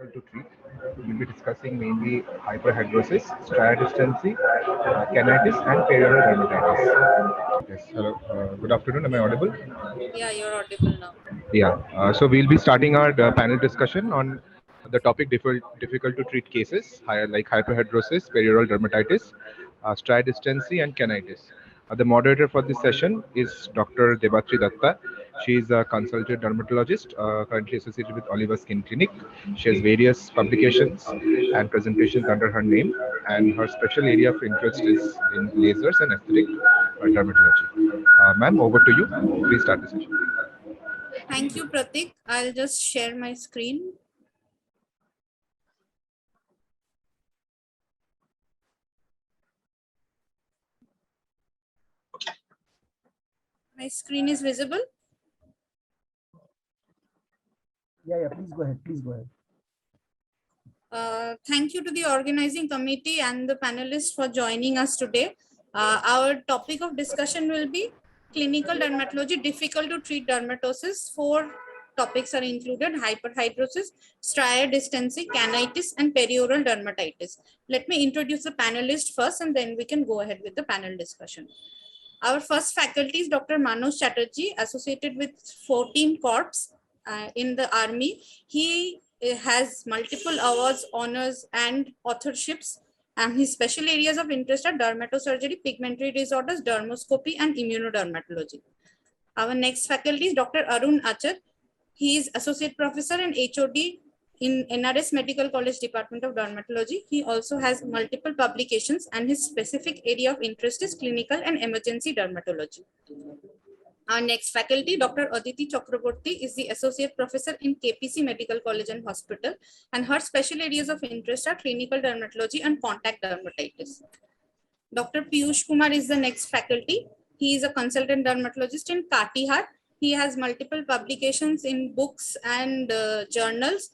To treat. We'll be discussing mainly hyperhidrosis, striatal canitis, and perioral dermatitis. Yes, hello. Good afternoon. Am I audible? Yeah, you're audible now. Yeah. So we'll be starting our panel discussion on the topic difficult to treat cases like hyperhidrosis, perioral dermatitis, striatal and canitis. The moderator for this session is Dr. Debatri Datta. She is a consultant dermatologist, currently associated with Oliver Skin Clinic. She has various publications and presentations under her name, and her special area of interest is in lasers and aesthetic dermatology. Ma'am, over to you. Please start the session. Thank you, Pratik. I'll just share my screen. My screen is visible. Yeah, please go ahead. Please go ahead. Thank you to the organizing committee and the panelists for joining us today. Our topic of discussion will be clinical dermatology, difficult to treat dermatosis. 4 topics are included: hyperhidrosis, striatal dystency, canitis, and perioral dermatitis. Let me introduce the panelists first, and then we can go ahead with the panel discussion. Our first faculty is Dr. Manoj Chatterjee, associated with 14 Corps in the Army. He has multiple awards, honors, and authorships. And his special areas of interest are dermatosurgery, pigmentary disorders, dermoscopy, and immunodermatology. Our next faculty is Dr. Arun Achar. He is associate professor and HOD in NRS Medical College Department of Dermatology. He also has multiple publications, and his specific area of interest is clinical and emergency dermatology. Our next faculty, Dr. Aditi Chakraborty, is the associate professor in KPC Medical College and Hospital, and her special areas of interest are clinical dermatology and contact dermatitis. Dr. Piyush Kumar is the next faculty. He is a consultant dermatologist in Katihar. He has multiple publications in books and journals,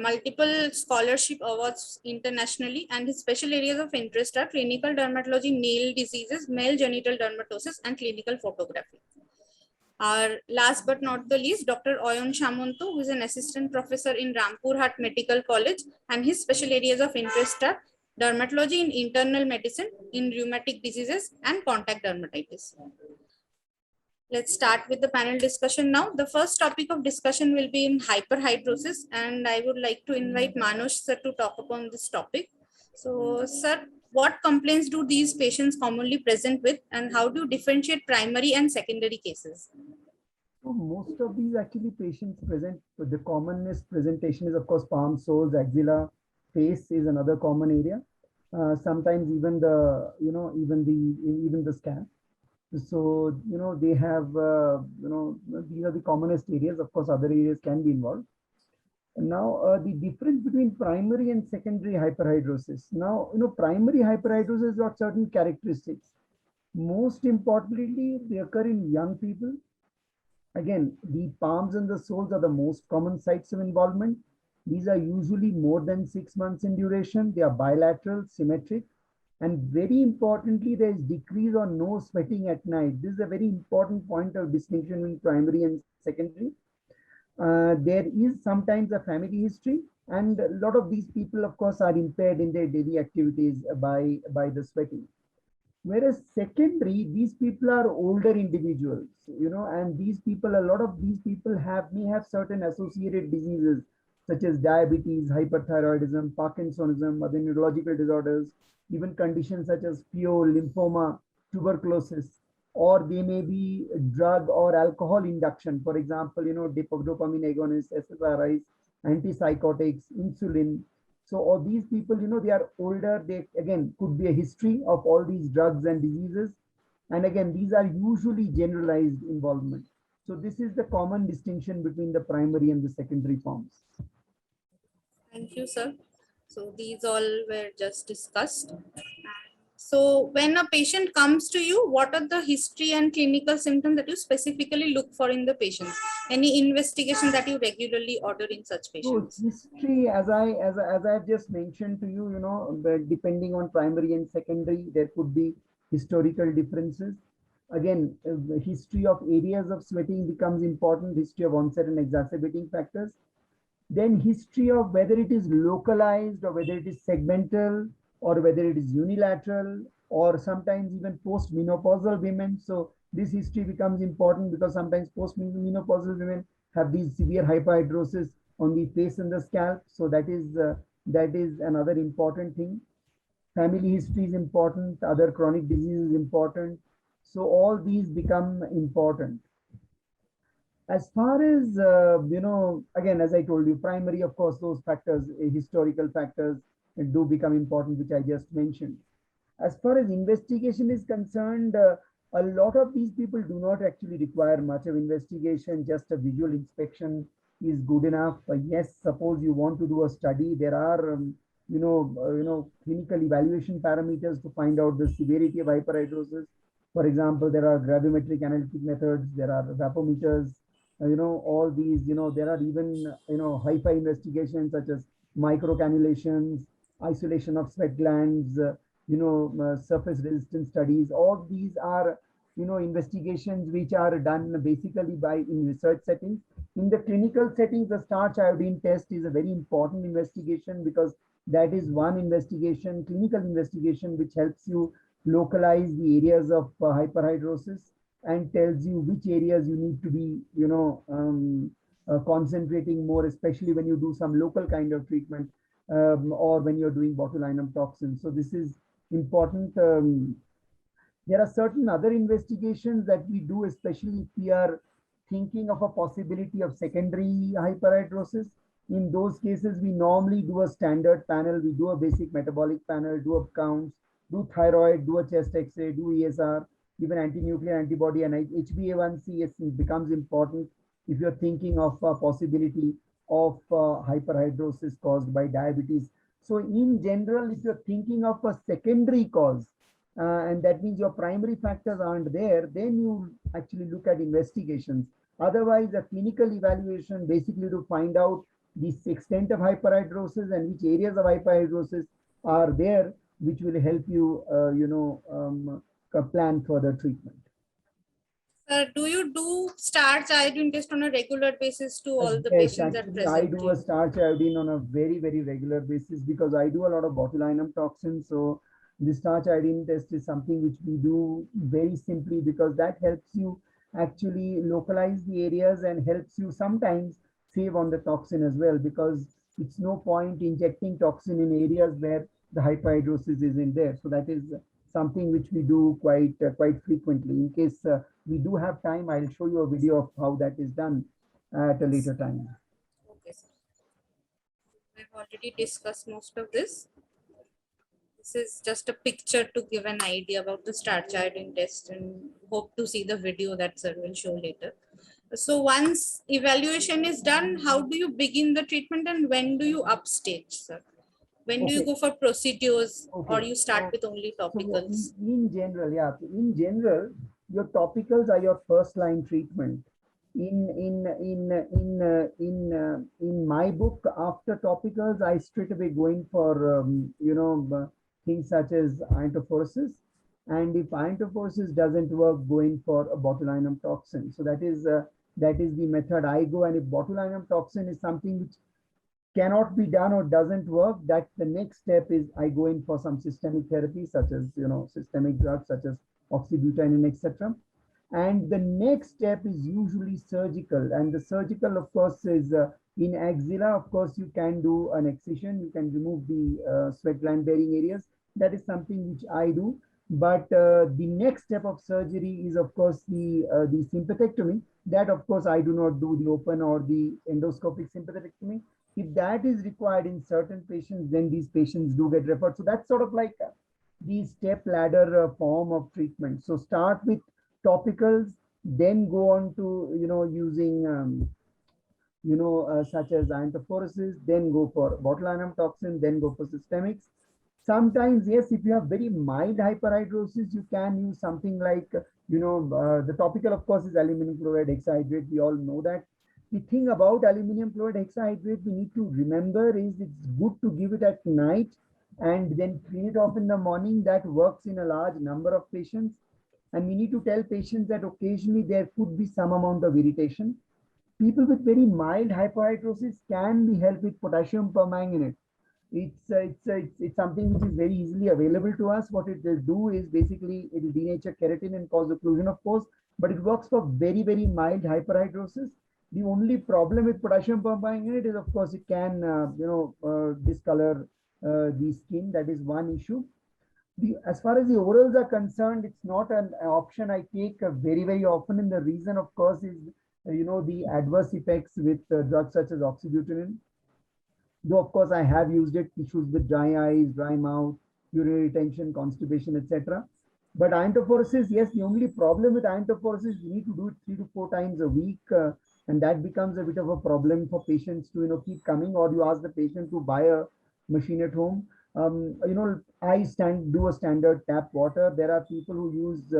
multiple scholarship awards internationally, and his special areas of interest are clinical dermatology, nail diseases, male genital dermatosis, and clinical photography. Our last but not the least, Dr. Oyon Shamanto, who is an assistant professor in Rampurhat Medical College, and his special areas of interest are dermatology in internal medicine, in rheumatic diseases, and contact dermatitis. Let's start with the panel discussion now. The first topic of discussion will be in hyperhidrosis, and I would like to invite Manoj sir to talk upon this topic. So, sir, what complaints do these patients commonly present with, and how do you differentiate primary and secondary cases? So most of these actually patients present, the commonest presentation is of course palm, soles, axilla, face is another common area. Sometimes even the, even the scan. So, they have, these are the commonest areas. Of course, other areas can be involved. And now the difference between primary and secondary hyperhidrosis. Now, primary hyperhidrosis got certain characteristics. Most importantly, they occur in young people. Again, the palms and the soles are the most common sites of involvement. These are usually more than 6 months in duration. They are bilateral, symmetric, and very importantly, there is decrease or no sweating at night. This is a very important point of distinction in primary and secondary. There is sometimes a family history, and a lot of these people, of course, are impaired in their daily activities by the sweating. Whereas secondary, these people are older individuals, and these people, a lot of these people may have certain associated diseases such as diabetes, hyperthyroidism, Parkinsonism, other neurological disorders, even conditions such as PO, lymphoma, tuberculosis, or they may be drug or alcohol induction. For example, dopamine agonists, SSRIs, antipsychotics, insulin. So all these people, they are older. They again could be a history of all these drugs and diseases. And again, these are usually generalized involvement. So this is the common distinction between the primary and the secondary forms. Thank you, sir. So these all were just discussed. So when a patient comes to you, what are the history and clinical symptoms that you specifically look for in the patients? Any investigation that you regularly order in such patients? So history, as I've just mentioned to you, depending on primary and secondary, there could be historical differences. Again, the history of areas of sweating becomes important. History of onset and exacerbating factors. Then history of whether it is localized or whether it is segmental or whether it is unilateral or sometimes even post-menopausal women. So this history becomes important because sometimes post-menopausal women have these severe hyperhidrosis on the face and the scalp. So that is another important thing. Family history is important, other chronic disease is important. So all these become important. As far as, again, as I told you, primary, of course, those factors, historical factors do become important, which I just mentioned. As far as investigation is concerned, a lot of these people do not actually require much of investigation. Just a visual inspection is good enough. Yes, suppose you want to do a study, there are, clinical evaluation parameters to find out the severity of hyperhidrosis. For example, there are gravimetric analytic methods, there are vapometers, all these, there are even, hi-fi investigations such as microcannulations, isolation of sweat glands, surface resistance studies. All these are, investigations which are done basically by in research settings. In the clinical settings, the starch iodine test is a very important investigation because that is one investigation, clinical investigation, which helps you localize the areas of hyperhidrosis and tells you which areas you need to be, concentrating more, especially when you do some local kind of treatment or when you're doing botulinum toxin. So this is important. There are certain other investigations that we do, especially if we are thinking of a possibility of secondary hyperhidrosis. In those cases, we normally do a standard panel. We do a basic metabolic panel, do up counts, do thyroid, do a chest X-ray, do ESR, even anti-nuclear antibody and HbA1c becomes important if you're thinking of a possibility of hyperhidrosis caused by diabetes. So in general, if you're thinking of a secondary cause, and that means your primary factors aren't there, then you actually look at investigations. Otherwise, a clinical evaluation basically to find out the extent of hyperhidrosis and which areas of hyperhidrosis are there, which will help you, plan further treatment. Sir, do you do starch iodine test on a regular basis to all the Yes, patients that actually, present? I do a starch iodine on a very, very regular basis because I do a lot of botulinum toxin. So the starch iodine test is something which we do very simply because that helps you actually localize the areas and helps you sometimes save on the toxin as well, because it's no point injecting toxin in areas where the hyperhidrosis isn't there. So that is something which we do quite frequently. In case we do have time, I'll show you a video of how that is done at a later time. Okay, sir. We've already discussed most of this. This is just a picture to give an idea about the starch iodine test, and hope to see the video that sir will show later. So once evaluation is done, how do you begin the treatment and when do you upstage, sir? When do you go for procedures or you start with only topicals? So in general, in general, your topicals are your first line treatment. In my book, after topicals, I straight away going for things such as iontophoresis, and if iontophoresis doesn't work, going for a botulinum toxin. So that is the method I go. And if botulinum toxin is something which cannot be done or doesn't work, that the next step is I go in for some systemic therapy, such as systemic drugs such as oxybutynin, etc. And the next step is usually surgical. And the surgical, of course, is in axilla. Of course, you can do an excision. You can remove the sweat gland bearing areas. That is something which I do. But the next step of surgery is, of course, the sympathectomy. That, of course, I do not do the open or the endoscopic sympathectomy. If that is required in certain patients, then these patients do get referred. So that's sort of like the step ladder form of treatment. So start with topicals, then go on to using such as iontophoresis, then go for botulinum toxin, then go for systemics. Sometimes, yes, if you have very mild hyperhidrosis, you can use something like the topical, of course, is aluminum chloride hexahydrate. We all know that. The thing about aluminum chloride hexahydrate we need to remember is it's good to give it at night and then clean it off in the morning. That works in a large number of patients. And we need to tell patients that occasionally there could be some amount of irritation. People with very mild hyperhidrosis can be helped with potassium permanganate. It's something which is very easily available to us. What it will do is basically it will denature keratin and cause occlusion, of course, but it works for very, very mild hyperhidrosis. The only problem with potassium permanganate is, of course, it can, discolor the skin. That is one issue. As far as the orals are concerned, it's not an option I take very, very often. And the reason, of course, is, the adverse effects with drugs such as oxybutynin. Though, of course, I have used it, issues with dry eyes, dry mouth, urinary retention, constipation, etc. But iontophoresis, yes, the only problem with iontophoresis, you need to do it 3 to 4 times a week. And that becomes a bit of a problem for patients to, keep coming, or you ask the patient to buy a machine at home. I do a standard tap water. There are people who use,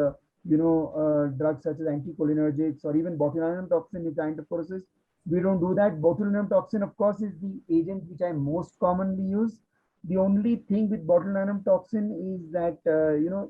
drugs such as anticholinergics or even botulinum toxin with iontophoresis. We don't do that. Botulinum toxin, of course, is the agent which I most commonly use. The only thing with botulinum toxin is that,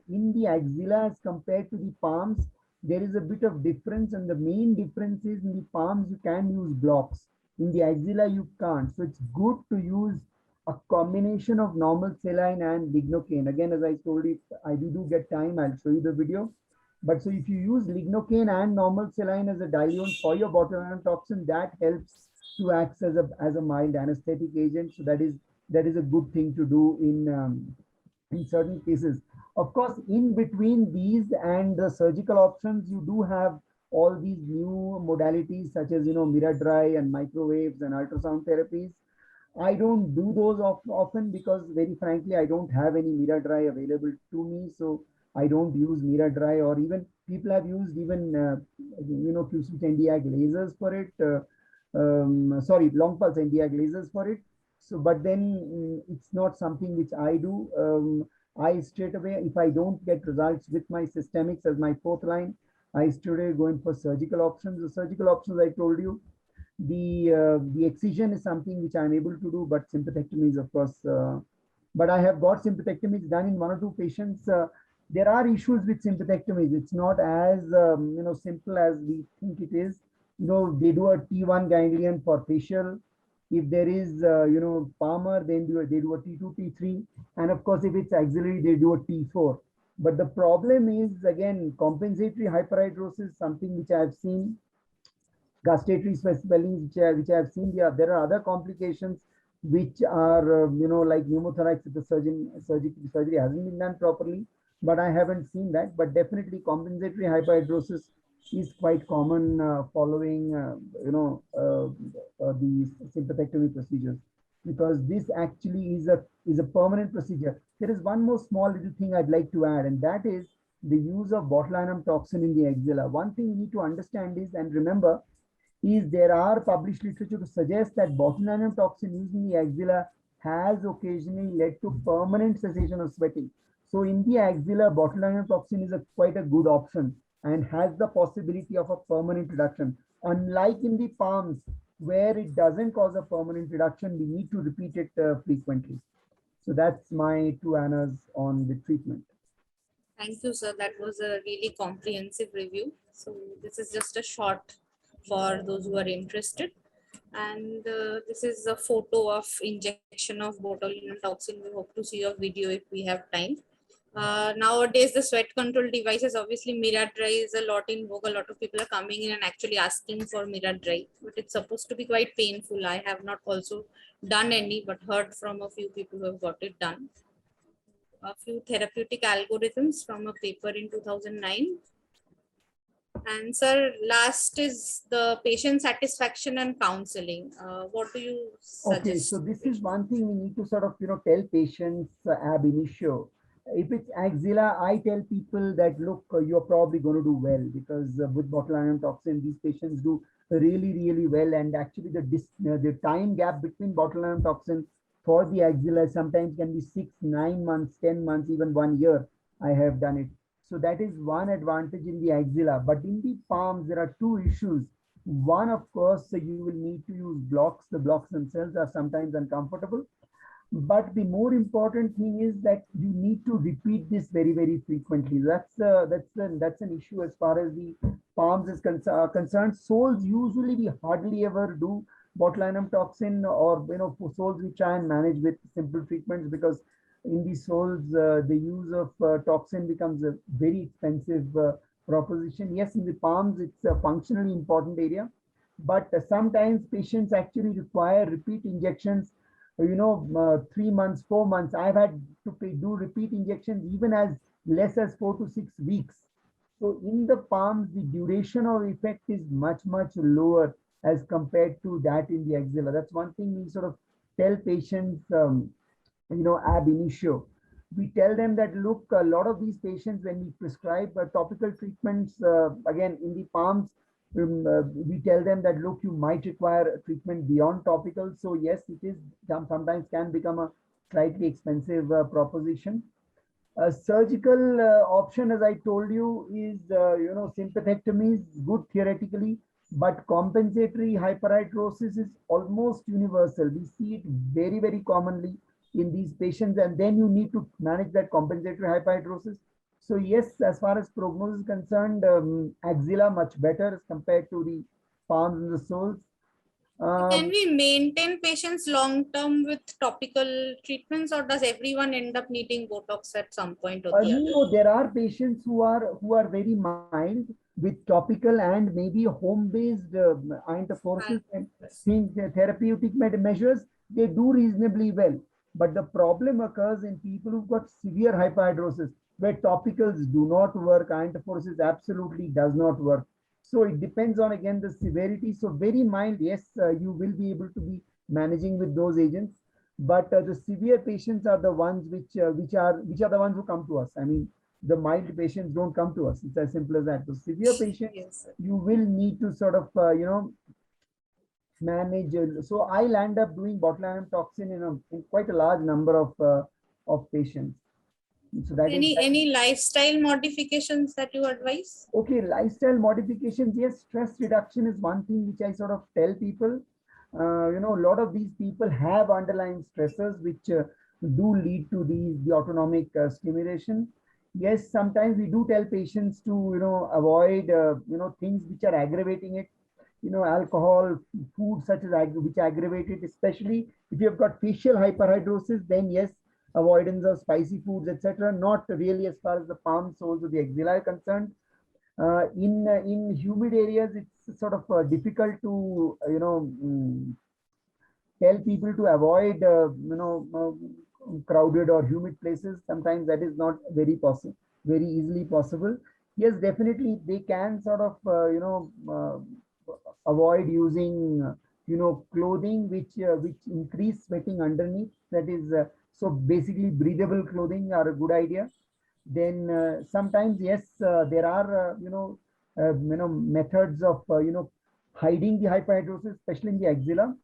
in the axilla as compared to the palms, there is a bit of difference. And the main difference is in the palms, you can use blocks. In the axilla, you can't. So it's good to use a combination of normal saline and lignocaine. Again, as I told you, if I do get time, I'll show you the video. But so if you use lignocaine and normal saline as a diluent for your botulinum toxin, that helps to act as a mild anesthetic agent. So that is a good thing to do in certain cases. Of course, in between these and the surgical options, you do have all these new modalities such as, MiraDry and microwaves and ultrasound therapies. I don't do those often because, very frankly, I don't have any MiraDry available to me. So I don't use MiraDry, or even people have used even, Q-switch Nd:YAG lasers for it. Long pulse Nd:YAG lasers for it. So, but then it's not something which I do. I straight away, if I don't get results with my systemics as my fourth line, I straight away go in for surgical options. The surgical options I told you, the excision is something which I'm able to do, but sympathectomy is, of course, but I have got sympathectomies done in 1 or 2 patients. There are issues with sympathectomies. It's not as simple as we think it is. They do a T1 ganglion for facial. If there is palmar, then they do a T2, T3, and of course, if it's axillary, they do a T4. But the problem is, again, compensatory hyperhidrosis, something which I have seen. Gustatory swellings, which I have seen. There are other complications which are, like pneumothorax if the surgery hasn't been done properly. But I haven't seen that. But definitely, compensatory hyperhidrosis is quite common following, the sympathectomy procedures, because this actually is a permanent procedure. There is one more small little thing I'd like to add, and that is the use of botulinum toxin in the axilla. One thing you need to understand is, and remember, is there are published literature to suggest that botulinum toxin used in the axilla has occasionally led to permanent cessation of sweating. So in the axilla, botulinum toxin is quite a good option and has the possibility of a permanent reduction. Unlike in the palms, where it doesn't cause a permanent reduction, we need to repeat it frequently. So that's my 2 annas on the treatment. Thank you, sir. That was a really comprehensive review. So this is just a short for those who are interested. And this is a photo of injection of botulinum toxin. We hope to see a video if we have time. Nowadays, the sweat control devices, obviously MiraDry is a lot in vogue. A lot of people are coming in and actually asking for MiraDry, but it's supposed to be quite painful. I have not also done any, but heard from a few people who have got it done. A few therapeutic algorithms from a paper in 2009. And sir, last is the patient satisfaction and counseling. What do you suggest? Okay, so this is one thing we need to sort of, tell patients ab initio. If it's axilla, I tell people that, look, you're probably going to do well, because with botulinum toxin, these patients do really, really well. And actually the time gap between botulinum toxin for the axilla sometimes can be 6, 9 months, 10 months, even 1 year. I have done it. So that is one advantage in the axilla. But in the palms, there are 2 issues. One, of course, you will need to use blocks. The blocks themselves are sometimes uncomfortable. But the more important thing is that you need to repeat this very, very frequently. That's an issue as far as the palms is concerned. Soles usually we hardly ever do botulinum toxin, or for soles we try and manage with simple treatments, because in the soles the use of toxin becomes a very expensive proposition. Yes, in the palms it's a functionally important area, but sometimes patients actually require repeat injections, 3 months, 4 months. I've had to do repeat injections even as less as 4 to 6 weeks. So in the palms, the duration of effect is much, much lower as compared to that in the axilla. That's one thing we sort of tell patients, ab initio. We tell them that, look, a lot of these patients, when we prescribe topical treatments, again, in the palms, we tell them that, look, you might require treatment beyond topical. So yes, it is sometimes can become a slightly expensive proposition. A surgical option, as I told you, is, sympathectomy is good theoretically, but compensatory hyperhidrosis is almost universal. We see it very, very commonly in these patients, and then you need to manage that compensatory hyperhidrosis. So yes, as far as prognosis is concerned, axilla much better as compared to the palms and the soles. Can we maintain patients long term with topical treatments, or does everyone end up needing Botox at some point or the other? No, there are patients who are very mild with topical and maybe home-based iontophoresis and therapeutic measures. They do reasonably well, but the problem occurs in people who've got severe hyperhidrosis, where topicals do not work, iontophoresis absolutely does not work. So it depends on, again, the severity. So very mild, yes, you will be able to be managing with those agents, but the severe patients are the ones which are the ones who come to us. I mean, the mild patients don't come to us. It's as simple as that. So severe patients, Yes, you will need to sort of manage. So I'll end up doing botulinum toxin in quite a large number of patients. So that is any lifestyle modifications that you advise? okay. Lifestyle modifications, yes. Stress reduction is one thing which I sort of tell people. A lot of these people have underlying stressors which do lead to the autonomic stimulation. Yes, sometimes we do tell patients to avoid things which are aggravating it. Alcohol, food such as which aggravate it, especially if you have got facial hyperhidrosis, then yes, avoidance of spicy foods, etc. Not really as far as the palm, soles, or the axilla are concerned. In humid areas, it's sort of difficult to tell people to avoid crowded or humid places. Sometimes that is not very easily possible. Yes, definitely they can sort of avoid using clothing which increase sweating underneath. That is so basically breathable clothing are a good idea. Then sometimes, yes, there are methods of hiding the hyperhidrosis, especially in the axilla.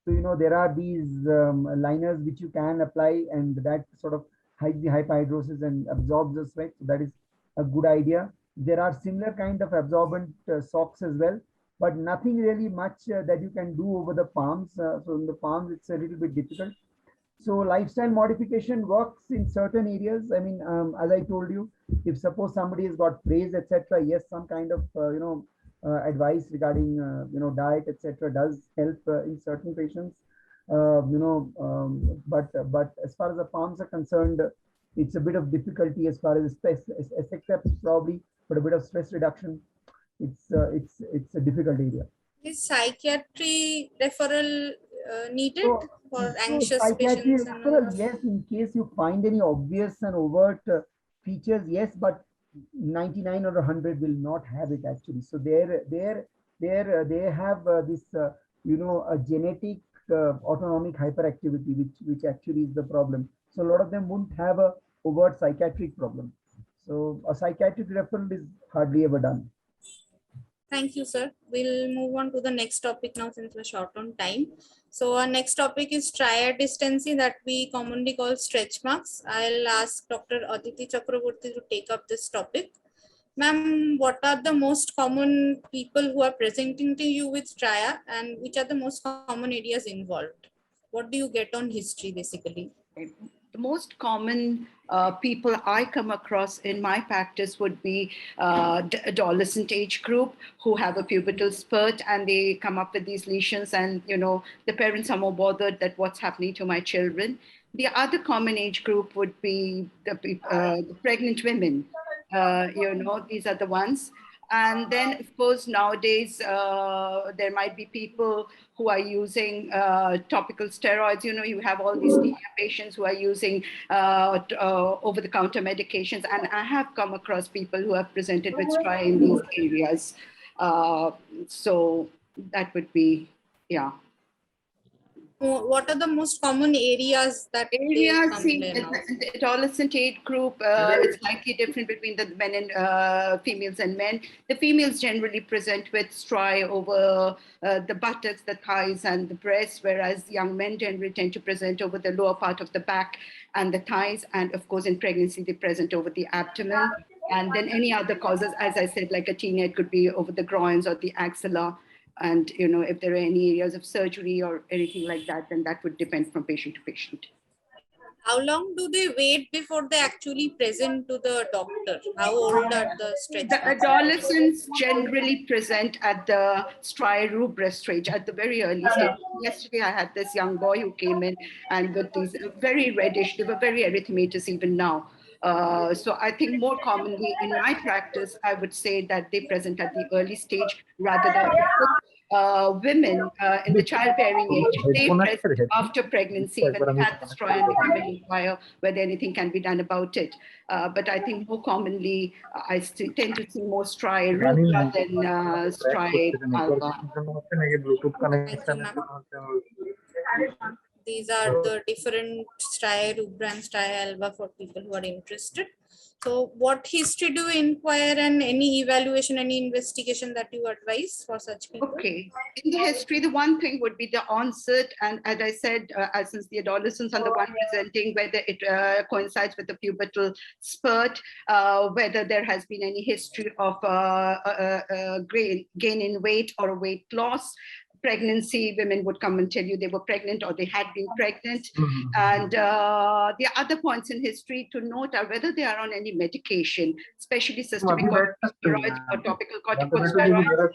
So there are these liners which you can apply, and that sort of hides the hyperhidrosis and absorbs the sweat. So that is a good idea. There are similar kind of absorbent socks as well, but nothing really much that you can do over the palms. So in the palms, it's a little bit difficult. So lifestyle modification works in certain areas. I mean, as I told you, if suppose somebody has got praise, etc., yes, some kind of advice regarding diet, etc., does help in certain patients. But as far as the palms are concerned, it's a bit of difficulty as far as stress, except probably for a bit of stress reduction. It's a difficult area. Is psychiatry referral needed So, for so anxious psychiatry patients and all? referral, yes, in case you find any obvious and overt features, yes, but 99 or 100 will not have it actually. So they have this, a genetic autonomic hyperactivity, which actually is the problem. So a lot of them won't have a overt psychiatric problem. So a psychiatric referral is hardly ever done. Thank you, sir. We'll move on to the next topic now since we're short on time. So our next topic is triad dystancy, that we commonly call stretch marks. I'll ask Dr. Aditi Chakraborty to take up this topic. Ma'am, what are the most common people who are presenting to you with triad, and which are the most common areas involved? What do you get on history basically? The most common people I come across in my practice would be the adolescent age group who have a pubertal spurt and they come up with these lesions, and the parents are more bothered that what's happening to my children. The other common age group would be the pregnant women. These are the ones. And then, of course, nowadays, there might be people who are using topical steroids. You have all these patients who are using over-the-counter medications. And I have come across people who have presented with striae in these areas. So that would be, yeah. What are the most common areas that the adolescent age group, it's slightly different between the men and females and men. The females generally present with striae over the buttocks, the thighs, and the breasts, whereas young men generally tend to present over the lower part of the back and the thighs. And of course, in pregnancy, they present over the abdomen. And then any other causes, as I said, like a teenage could be over the groins or the axilla. And if there are any areas of surgery or anything like that, then that would depend from patient to patient. How long do they wait before they actually present to the doctor? How old are the stretch? The adolescents generally present at the striae rubra stage, at the very early stage. Yesterday, I had this young boy who came in and with these very reddish, they were very erythematous even now. So I think more commonly in my practice, I would say that they present at the early stage rather than women in the childbearing age. They present after pregnancy when they had the striae and they come and inquire whether anything can be done about it. But I think more commonly, I tend to see more striae rubra than striae alba. These are the different striae rubra and striae alba for people who are interested. So what history do you inquire and any evaluation, any investigation that you advise for such people? Okay. In the history, the one thing would be the onset. And as I said, since the adolescents are the one presenting, whether it coincides with the pubertal spurt, whether there has been any history of gain in weight or weight loss. Pregnancy, women would come and tell you they were pregnant or they had been pregnant. And the other points in history to note are whether they are on any medication, especially systemic corticosteroids or topical corticosteroids.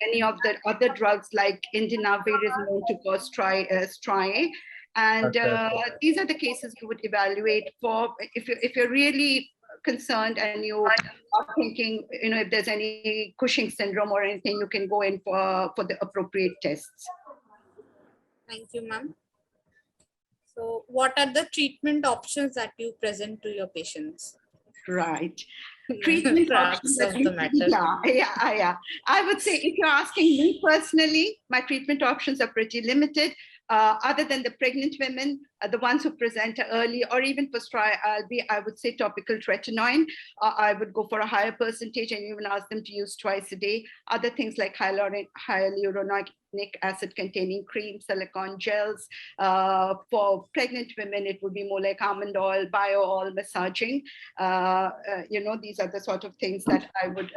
Any of the other drugs like indinavir is known to cause striae. And these are the cases you would evaluate for if you're really concerned and you are thinking, if there's any Cushing syndrome or anything, you can go in for the appropriate tests. Thank you, ma'am. So what are the treatment options that you present to your patients? Right. Treatment options of the matter. Yeah. I would say if you're asking me personally, my treatment options are pretty limited. Other than the pregnant women, the ones who present early, or even for striae alba, I would say topical tretinoin. I would go for a higher percentage and even ask them to use twice a day. Other things like hyaluronic acid containing cream, silicone gels. For pregnant women, it would be more like almond oil, bio oil, massaging. These are the sort of things that I would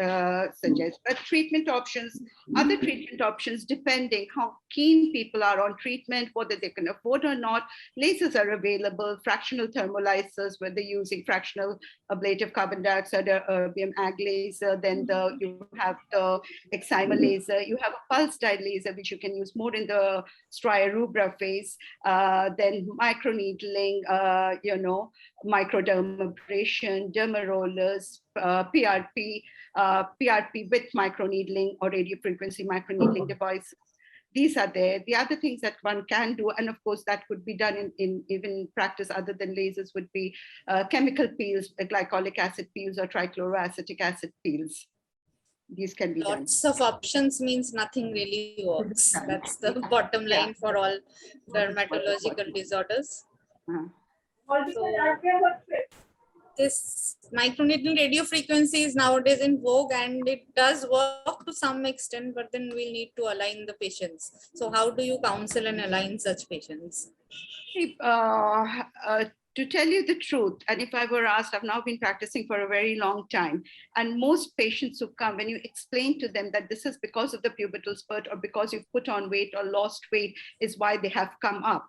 suggest. But treatment options, other treatment options, depending how keen people are on treatment, whether they can afford or not. Lasers are available, fractional thermolyzers, where they're using fractional ablative carbon dioxide or erbium ag laser. Then you have the excimer laser. You have a pulse dyed laser, which you can use more in the striae rubra phase. Then microneedling, microdermabrasion, derma rollers, PRP with microneedling or radiofrequency microneedling devices. These are there. The other things that one can do, and of course that could be done in even practice other than lasers, would be chemical peels, glycolic acid peels or trichloroacetic acid peels. These can be done. Lots of options means nothing really works. That's the bottom line for all dermatological disorders. So, this microneedling radio frequency is nowadays in vogue and it does work to some extent, but then we'll need to align the patients. So how do you counsel and align such patients? To tell you the truth, and if I were asked, I've now been practicing for a very long time, and most patients who come, when you explain to them that this is because of the pubertal spurt or because you've put on weight or lost weight is why they have come up,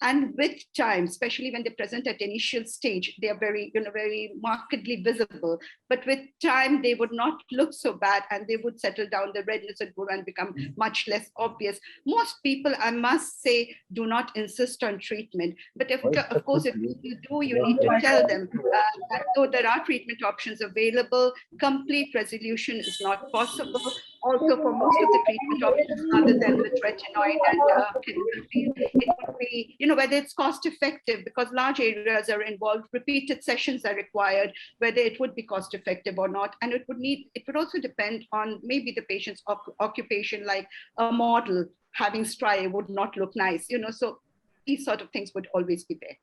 and with time, especially when they present at initial stage, they are very, very markedly visible. But with time, they would not look so bad and they would settle down, the redness would go and become much less obvious. Most people, I must say, do not insist on treatment. But of course, if you do, you need to tell them that though there are treatment options available, complete resolution is not possible. Also, for most of the treatment options, other than the tretinoin and chemotherapy, it would be, whether it's cost effective, because large areas are involved, repeated sessions are required, whether it would be cost effective or not. And it would also depend on maybe the patient's occupation, like a model having striae would not look nice, so these sort of things would always be there.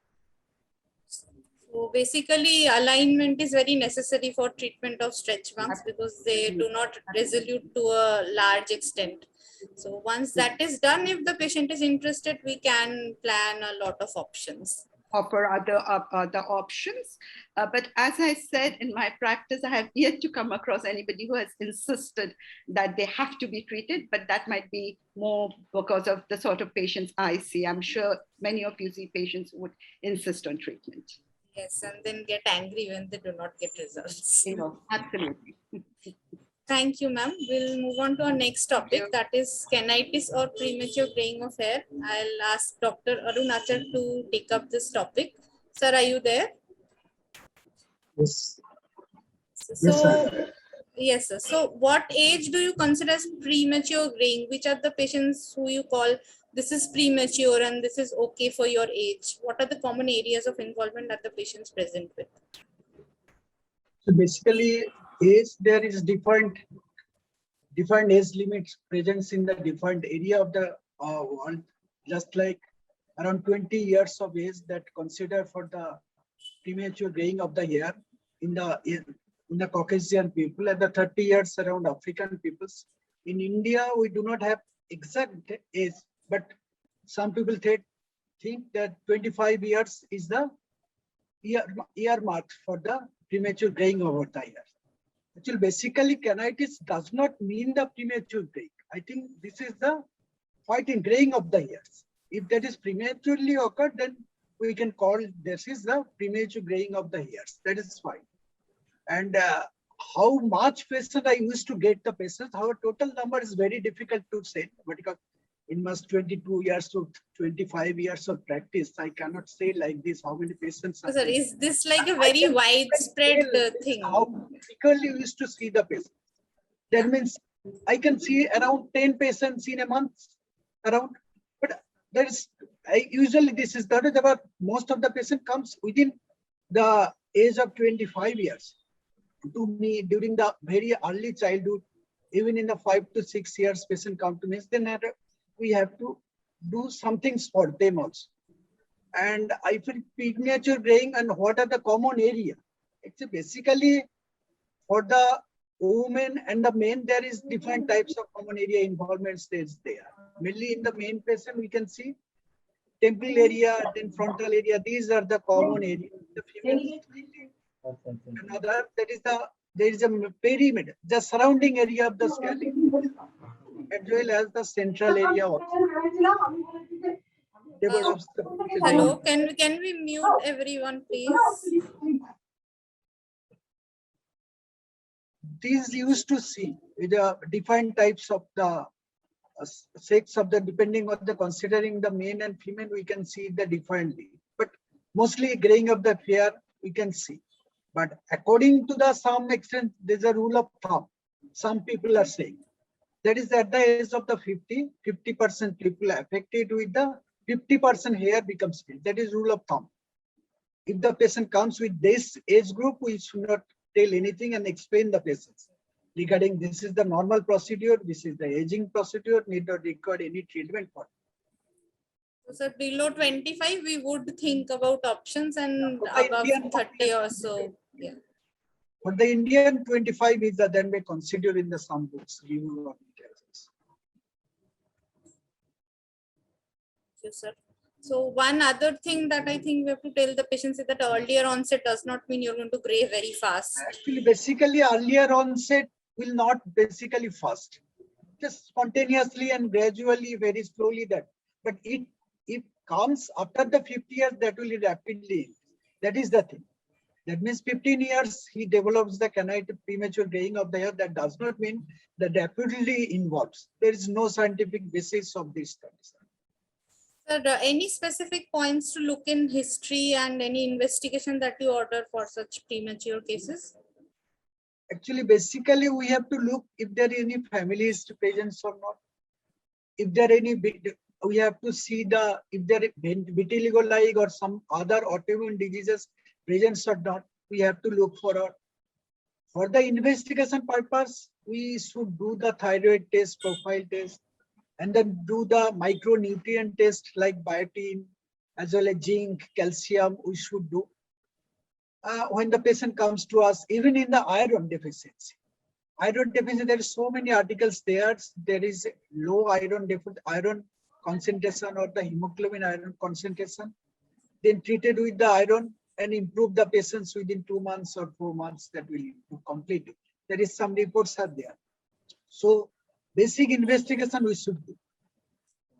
So basically, alignment is very necessary for treatment of stretch marks because they do not resolute to a large extent. So once that is done, if the patient is interested, we can plan a lot of options. Offer other options. But as I said, in my practice, I have yet to come across anybody who has insisted that they have to be treated, but that might be more because of the sort of patients I see. I'm sure many of you see patients who would insist on treatment. Yes, and then get angry when they do not get results. Absolutely. Thank you, ma'am. We'll move on to our next topic, that is skenitis or premature graying of hair. I'll ask Dr. Arun Achar to take up this topic. Sir, are you there? Yes. Yes, sir. So what age do you consider as premature graying? Which are the patients who you call this is premature and this is okay for your age? What are the common areas of involvement that the patients present with? So basically, age, there is different age limits presence in the different area of the world. Just like around 20 years of age that consider for the premature graying of the hair in the Caucasian people, and the 30 years around African peoples. In India, we do not have exact age, but some people think that 25 years is the year mark for the premature graying over the hair. Actually, basically, skenitis does not mean the premature graying. I think this is the point in graying of the hairs. If that is prematurely occurred, then we can call this is the premature graying of the hairs. That is fine. And how much patient I used to get the patients, our total number is very difficult to say, because in my 22 years to 25 years of practice, I cannot say like this how many patients. So, sir, is this like a very widespread thing? How frequently you used to see the patient. That means I can see around 10 patients in a month around, but there is usually this is that about most of the patient comes within the age of 25 years. To me, during the very early childhood, even in the 5 to 6 years, patient come to me, then we have to do some things for them also. And I feel premature graying and what are the common area? It's basically for the women and the men, there is different types of common area involvement stages there. Mainly in the main patient, we can see temple area, then frontal area. These are the common areas. The female another, there is a perimeter, the surrounding area of the scalp, as well as the central area also. Hello, can we mute everyone, please? These used to see with the different types of the sex of the, depending on the considering the male and female, we can see the differently. But mostly graying of the hair we can see. But according to the some extent, there's a rule of thumb. Some people are saying that is at the age of the 50% people affected with the 50% hair becomes grey. That is rule of thumb. If the patient comes with this age group, we should not tell anything and explain the patients regarding this is the normal procedure, this is the aging procedure, need not require any treatment for it. So below 25, we would think about options, and above 30 or so. Yeah. But the Indian 25 is then we consider in the some books review of details. Yes, sir. So one other thing that I think we have to tell the patients is that earlier onset does not mean you're going to gray very fast. Actually, basically earlier onset will not basically fast. Just spontaneously and gradually, very slowly that. But it comes after the 50 years, that will rapidly. That is the thing. That means 15 years, he develops the canine premature graying of the hair. That does not mean that rapidly involves. There is no scientific basis of these studies. Sir, any specific points to look in history and any investigation that you order for such premature cases? Actually, basically, we have to look if there are any family history presence or not. If there are any, we have to see if there is vitiligo like or some other autoimmune diseases presence or not. We have to look for the investigation purpose. We should do the thyroid test, profile test, and then do the micronutrient test like biotin, as well as zinc, calcium. We should do when the patient comes to us, even in the iron deficiency. Iron deficiency, there is so many articles there. There is low iron concentration or the hemoglobin iron concentration. Then treated with the iron and improve the patients within 2 months or 4 months, that will improve completely. There is some reports are there. So basic investigation we should do.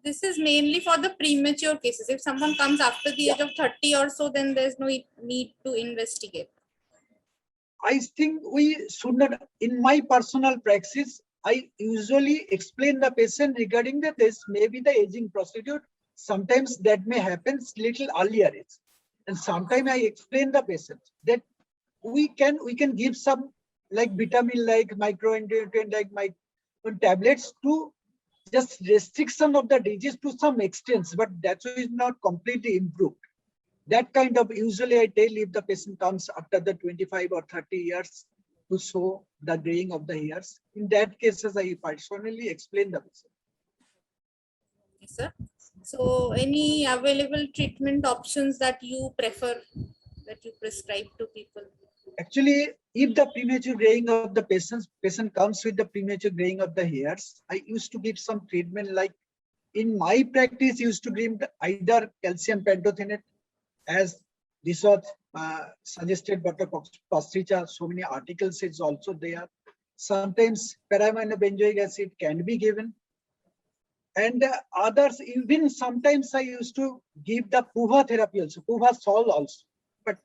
This is mainly for the premature cases. If someone comes after the age of 30 or so, then there's no need to investigate. I think we should not, in my personal practice, I usually explain the patient regarding this, maybe the aging procedure. Sometimes that may happen little earlier age. And sometimes I explain the patient that we can give some like vitamin, like micronutrient, like tablets to just restriction of the disease to some extent, but that is not completely improved. That kind of, usually I tell if the patient comes after the 25 or 30 years to show the graying of the hairs. In that cases, I personally explain the patient. Yes, sir. So any available treatment options that you prefer, that you prescribe to people? Actually, if the premature graying of the patient comes with the premature graying of the hairs, I used to give some treatment like, in my practice, used to give either calcium pantothenate, as this was suggested by Dr. Pastricha. So many articles is also there. Sometimes para-aminobenzoic acid can be given. And others, even sometimes I used to give the PUVA therapy also, PUVA sol also. But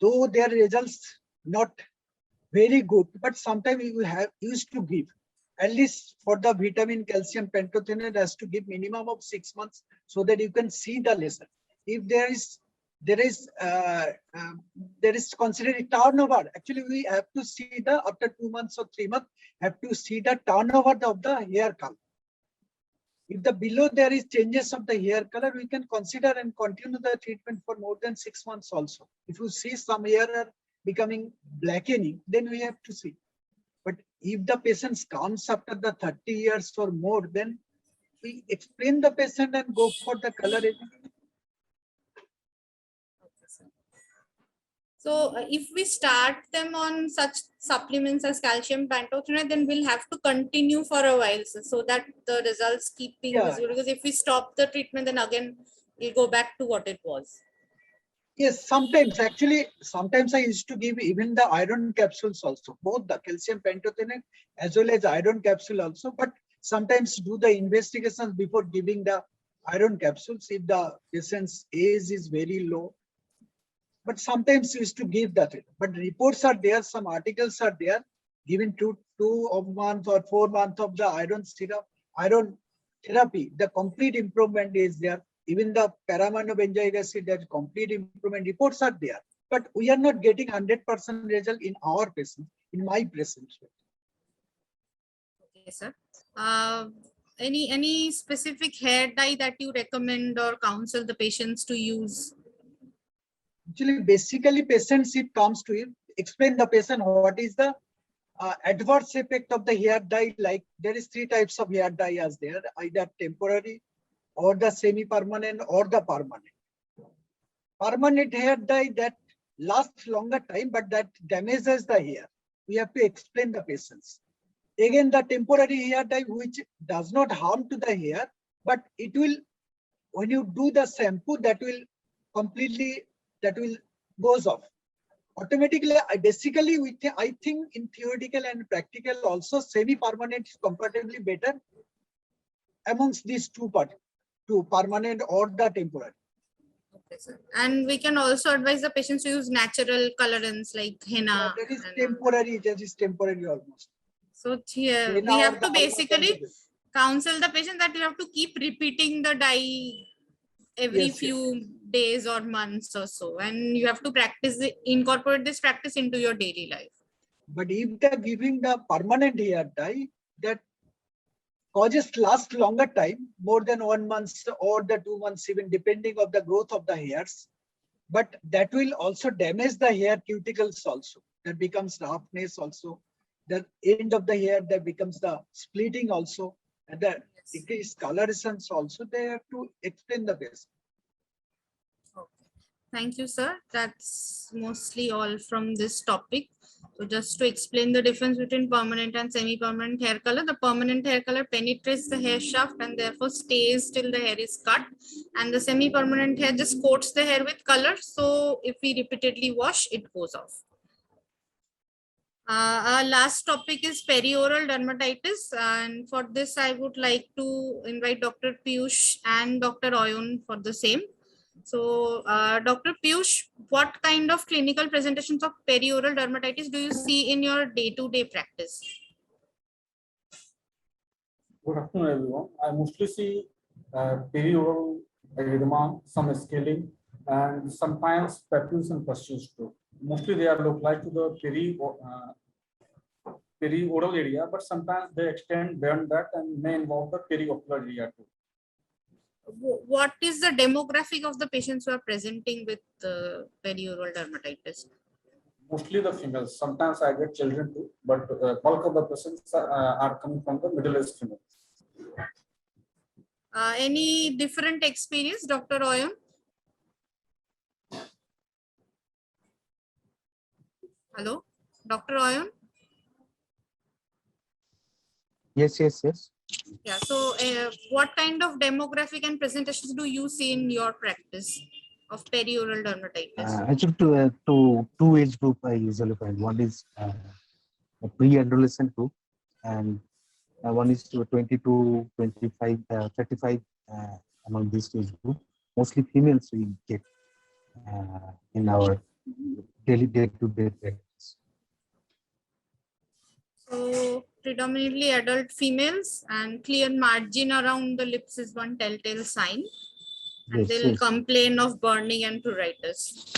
though their results not very good, but sometimes we have used to give, at least for the vitamin calcium pantothenate, has to give minimum of 6 months so that you can see the lesson. If there is considered turnover, actually we have to see the, after 2 months or 3 months, have to see the turnover of the hair color. If the below there is changes of the hair color, we can consider and continue the treatment for more than 6 months also. If you see some hair are becoming blackening, then we have to see. But if the patient comes after the 30 years or more, then we explain the patient and go for the color. So if we start them on such supplements as calcium pantothenate, then we'll have to continue for a while, so that the results keep being visible. Because if we stop the treatment, then again we'll go back to what it was. Yes, sometimes actually, sometimes I used to give even the iron capsules also, both the calcium pantothenate as well as iron capsule also. But sometimes do the investigations before giving the iron capsules if the patient's age is very low. But sometimes used to give that. But reports are there, some articles are there, given 2 months or 4 months of the iron syrup, iron therapy. The complete improvement is there. Even the para-aminobenzoic acid, that complete improvement reports are there. But we are not getting 100% result in our patients, in my patients. Okay, sir. Any specific hair dye that you recommend or counsel the patients to use? Actually, basically, patients, it comes to you, explain the patient what is the adverse effect of the hair dye. Like there is 3 types of hair dye as there, either temporary or the semi-permanent or the permanent. Permanent hair dye that lasts longer time, but that damages the hair. We have to explain the patients. Again, the temporary hair dye, which does not harm to the hair, but it will when you do the shampoo, that will completely, that will goes off automatically. Basically, I think in theoretical and practical also, semi-permanent is comparatively better amongst these two parts, to permanent or the temporary. Okay, sir. And we can also advise the patients to use natural colorants like henna. That is and, temporary. That is temporary almost. So here Henna we or have the to basically almost counsel the patient that you have to keep repeating the dye every Yes, few days or months or so, and you have to incorporate this practice into your daily life. But if they're giving the permanent hair dye, that causes last longer time, more than 1 month or the 2 months, even depending of the growth of the hairs. But that will also damage the hair cuticles also. That becomes roughness also. The end of the hair, that becomes the splitting also. And the decreased colorations also. They have to explain the best. Okay. Thank you, sir. That's mostly all from this topic. So just to explain the difference between permanent and semi-permanent hair color, the permanent hair color penetrates the hair shaft and therefore stays till the hair is cut. And the semi-permanent hair just coats the hair with color. So if we repeatedly wash, it goes off. Our last topic is perioral dermatitis. And for this, I would like to invite Dr. Piyush and Dr. Oyun for the same. So, Dr. Piyush, what kind of clinical presentations of perioral dermatitis do you see in your day-to-day practice? Good afternoon, everyone. I mostly see perioral erythema, some scaling, and sometimes papules and pustules too. Mostly they are localized to the perioral area, but sometimes they extend beyond that and may involve the periocular area too. What is the demographic of the patients who are presenting with perioral dermatitis? Mostly the females. Sometimes I get children too, but bulk of the patients are coming from the middle-aged females. Any different experience, Dr. Oyun? Hello, Dr. Oyun? Yes. Yeah, so what kind of demographic and presentations do you see in your practice of perioral dermatitis? Actually, two age group I usually find. One is a pre-adolescent group, and one is to 22, 25, 35 among this age group. Mostly females we get in our daily day-to-day practice. So predominantly adult females, and clear margin around the lips is one telltale sign. And they'll complain of burning and pruritus.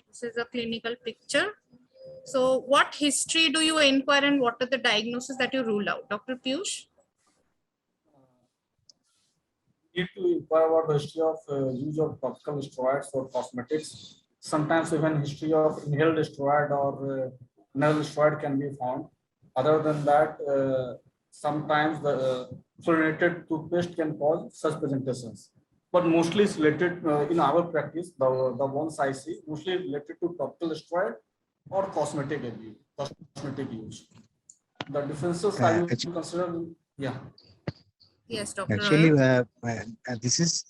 This is a clinical picture. So what history do you inquire and what are the diagnoses that you rule out? Dr. Piyush? Need to inquire about the history of use of topical steroids for cosmetics. Sometimes even history of inhaled steroid or nasal steroid can be found. Other than that, sometimes the fluorinated toothpaste can cause such presentations. But mostly it's related in our practice, the ones I see, mostly related to topical steroid or cosmetic use. The differences I will consider, yeah. Yes, Dr. Actually, this is,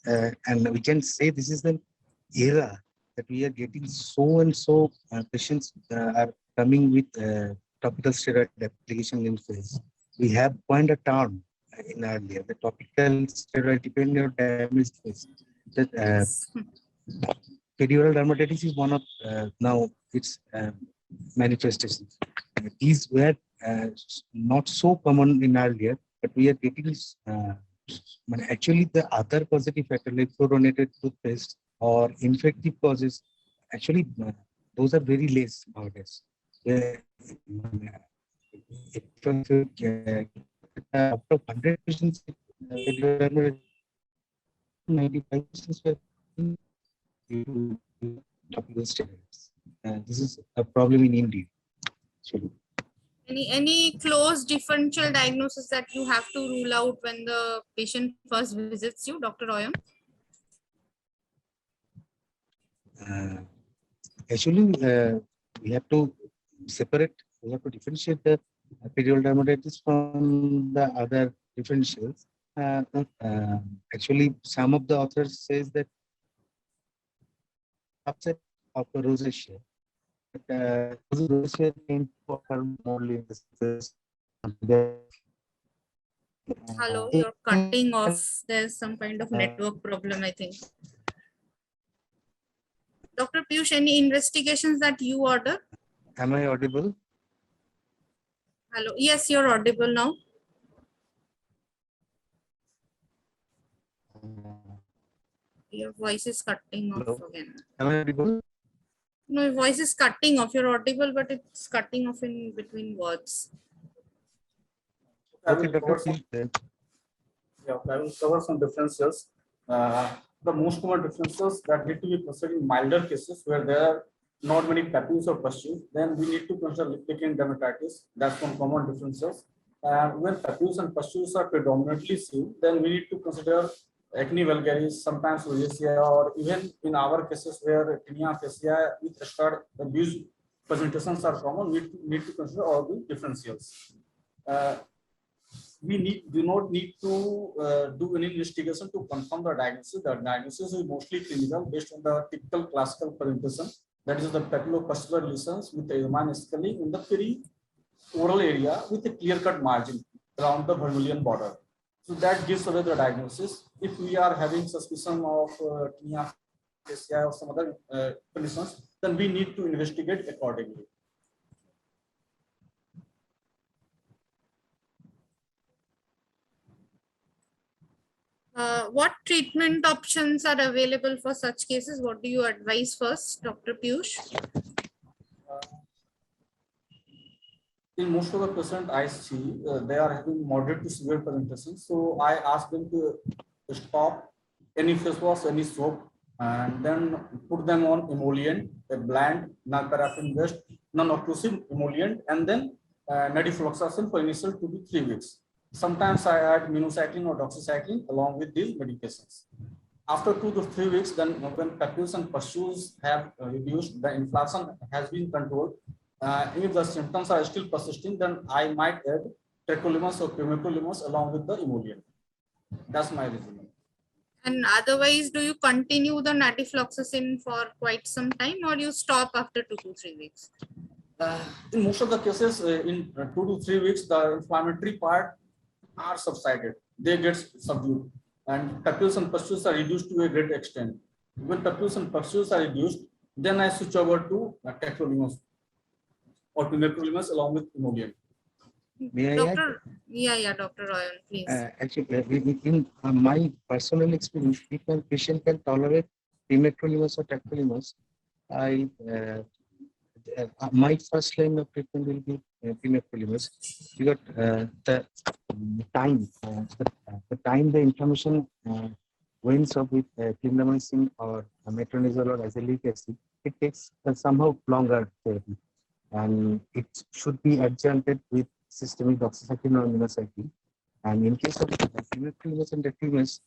and we can say this is the era that we are getting so and so patients are coming with topical steroid application in face. We have coined a term in earlier, the topical steroid dependent on damaged face. That perioral dermatitis is one of now its manifestations. These were not so common in earlier, but we are getting actually the other positive factor like fluorinated toothpaste or infective causes. Actually, those are very less nowadays. Out of 100 patients, 95 patients were due to topical steroids. This is a problem in India. Actually. Any close differential diagnosis that you have to rule out when the patient first visits you, Dr. Oyun? Actually, we have to separate, we have to differentiate the perioral dermatitis from the other differentials. Actually, some of the authors says that upset of the rosacea. But rosacea tend to occur morely in the surface. Hello, you're cutting off. There's some kind of network problem, I think. Dr. Piyush, any investigations that you order? Am I audible? Hello. Yes, you're audible now. Your voice is cutting off Hello? again. Am I audible? No, your voice is cutting off. You're audible, but it's cutting off in between words. I Okay, will Dr. cover some, Piyush, I will cover some differences. The most common differences that need to be considered in milder cases where there are not many papules or pustules, then we need to consider lip licking dermatitis. That's one common differences. When papules and pustules are predominantly seen, then we need to consider acne vulgaris, sometimes rosacea, or even in our cases where tinea faciea with steroid abuse presentations are common, we need to consider all the differentials. We do not need to do any investigation to confirm the diagnosis. The diagnosis is mostly clinical based on the typical classical presentation. That is the papulopustular lesions with a ermine scaling in the peri-oral area with a clear-cut margin around the vermilion border. So that gives away the diagnosis. If we are having suspicion of tinea faciea or some other conditions, then we need to investigate accordingly. What treatment options are available for such cases? What do you advise first, Dr. Piyush? In most of the patients I see, they are having moderate to severe presentations. So I ask them to stop any face wash, any soap, and then put them on emollient, a bland, non-paraffin-based, non-occlusive emollient, and then nadifloxacin for initial 2 to 3 weeks. Sometimes I add minocycline or doxycycline along with these medications. After 2 to 3 weeks, then when papules and pustules have reduced, the inflammation has been controlled. If the symptoms are still persisting, then I might add tacrolimus or pimecrolimus along with the emollient. That's my reasoning. And otherwise, do you continue the nadifloxacin for quite some time, or you stop after 2 to 3 weeks? In most of the cases, in 2 to 3 weeks, the inflammatory part are subsided. They get subdued, and papules and pustules are reduced to a great extent. When papules and pustules are reduced, then I switch over to tacrolimus or pimecrolimus along with emollient. may I add? Dr. Royan, please. Actually, in my personal experience, if patient can tolerate pimecrolimus or tacrolimus, my first line of treatment will be pimecrolimus. Because the time the inflammation wanes up with clindamycin or metronidazole or azelaic acid, it takes somehow longer therapy, and it should be adjuncted with systemic doxycycline or minocycline. And in case of pimecrolimus and tacrolimus,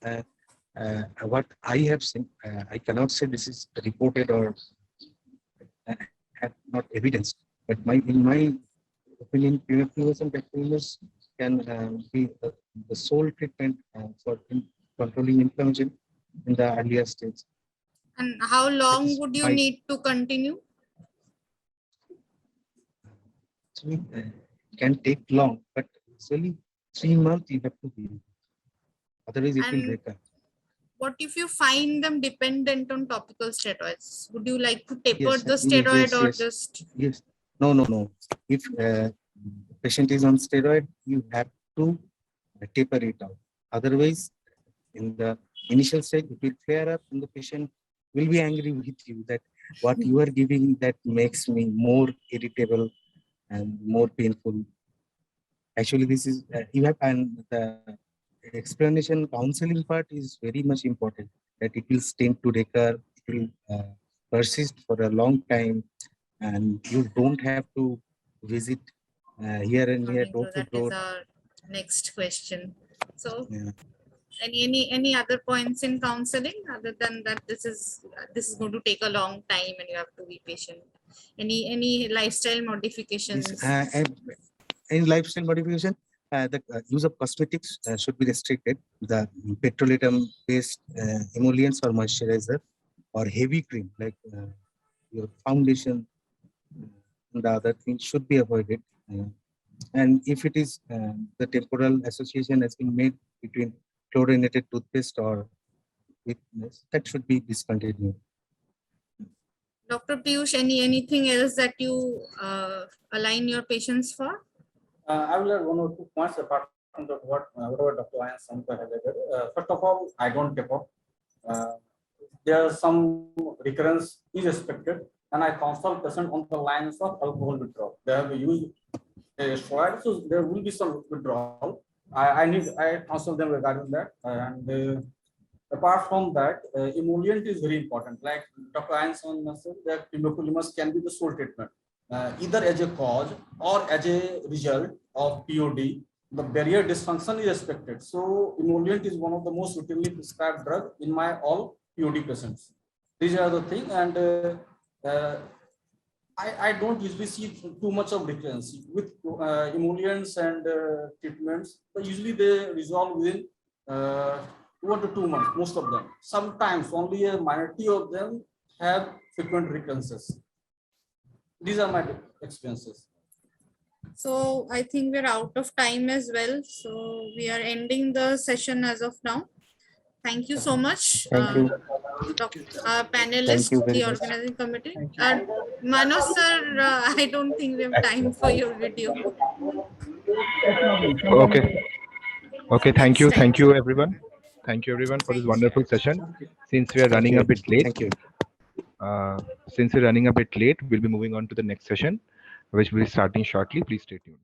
what I have seen, I cannot say this is reported or not evidenced, but in my opinion, pimecrolimus and tacrolimus can be the sole treatment for controlling inflammation in the earlier stage. And how long would you need to continue? Actually, can take long, but usually 3 months you have to be. Otherwise, it will recur. What if you find them dependent on topical steroids? Would you like to taper Yes, the steroid or yes. just? Yes. No. If patient is on steroid, you have to taper it out. Otherwise, in the initial stage, it will flare up and the patient will be angry with you that what you are giving that makes me more irritable and more painful. Actually, this is you have, and the explanation counseling part is very much important, that it will tend to recur, it will persist for a long time, and you don't have to visit here and here, door to door. That is our next question. So, any other points in counseling other than that? This is going to take a long time, and you have to be patient. Any lifestyle modifications? In lifestyle modification, The use of cosmetics should be restricted. The petroleum-based emollients or moisturizer or heavy cream like your foundation and the other things should be avoided. And if it is the temporal association has been made between chlorinated toothpaste or witness, that should be discontinued. Dr. Piyush, anything else that you align your patients for? I will add one or two points apart from whatever Dr. Ayan Sankar highlighted. First of all, I don't taper. There is some recurrence is expected, and I consult patient on the lines of alcohol withdrawal. They have used steroid, so there will be some withdrawal. I consult them regarding that. And apart from that, emollient is very important. Like Dr. Ayan Sankar said, that pimecrolimus can be the sole treatment. Either as a cause or as a result of POD, the barrier dysfunction is expected. So emollient is one of the most routinely prescribed drug in my all POD patients. These are the things, and I don't usually see too much of recurrence with emollients and treatments. But usually they resolve within 1 to 2 months, most of them. Sometimes only a minority of them have frequent recurrences. These are my experiences. So I think we're out of time as well. So we are ending the session as of now. Thank you so much. Thank you. Panelists, Thank you very the much. organizing committee. Manoj sir, I don't think we have time for your video. Okay. Okay. Thank you. Thank you, everyone. Thank you, everyone, for this wonderful session. Since we are running a bit late, Thank you. we'll be moving on to the next session, which will be starting shortly. Please stay tuned.